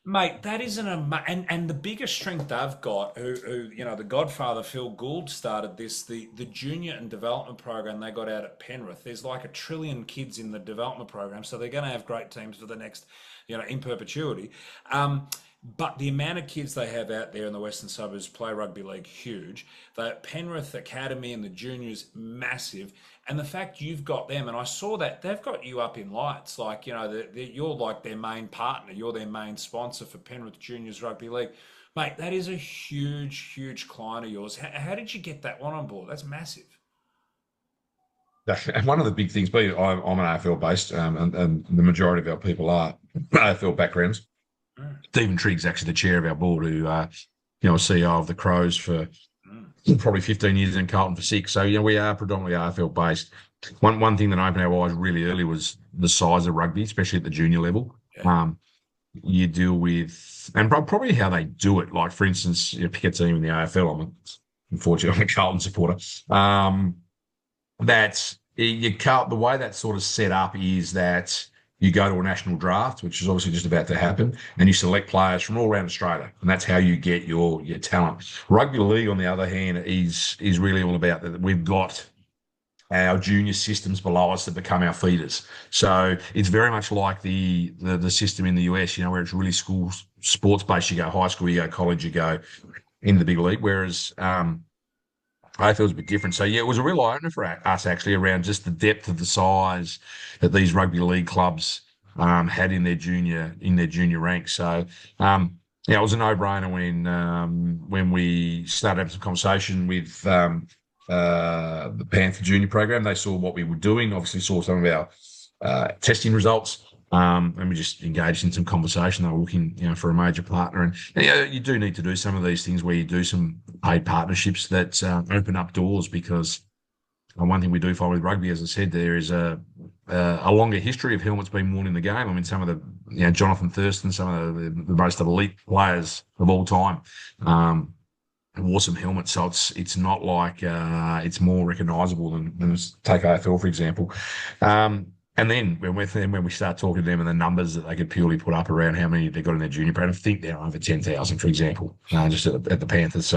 Mate, that is and the biggest strength they've got, the Godfather Phil Gould started this, the junior and development program they got out at Penrith. There's like 1 trillion kids in the development program, so they're going to have great teams for the next, in perpetuity. But the amount of kids they have out there in the Western Suburbs play rugby league, huge. The Penrith Academy and the juniors, massive. And the fact you've got them, and I saw that they've got you up in lights, like, you're like their main partner, you're their main sponsor for Penrith Juniors Rugby League. Mate, that is a huge, huge client of yours. How did you get that one on board? That's massive. And one of the big things, being I'm an AFL based, and the majority of our people are AFL backgrounds. Mm, Stephen Triggs, actually the chair of our board, who CEO of the Crows for mm, probably 15 years and Carlton for 6. So we are predominantly AFL based. One thing that opened our eyes really early was the size of rugby, especially at the junior level. yeah. You deal with, and probably how they do it. Like, for instance, pick a team in the AFL. Unfortunately, I'm a Carlton supporter. That you can't, the way that's sort of set up is that you go to a national draft, which is obviously just about to happen, and you select players from all around Australia, and that's how you get your talent. Rugby league, on the other hand, is really all about that. We've got our junior systems below us that become our feeders. So it's very much like the system in the US, where it's really school sports based. You go high school, you go college, you go in the big league. Whereas AFL was a bit different. So yeah, it was a real eye opener for us actually around just the depth of the size that these rugby league clubs had in their junior ranks. So yeah, it was a no-brainer when we started having some conversation with the Panther Junior program. They saw what we were doing, obviously saw some of our testing results. And we just engaged in some conversation. They were looking, for a major partner, and you do need to do some of these things where you do some paid partnerships that open up doors. Because one thing we do find with rugby, as I said, there is a longer history of helmets being worn in the game. I mean, some of Jonathan Thurston, some of the most elite players of all time. Wore some helmets, so it's not like it's more recognisable than take AFL for example. And then when we start talking to them and the numbers that they could purely put up around how many they got in their junior program, I think they're over 10,000, for example, just at the Panthers. So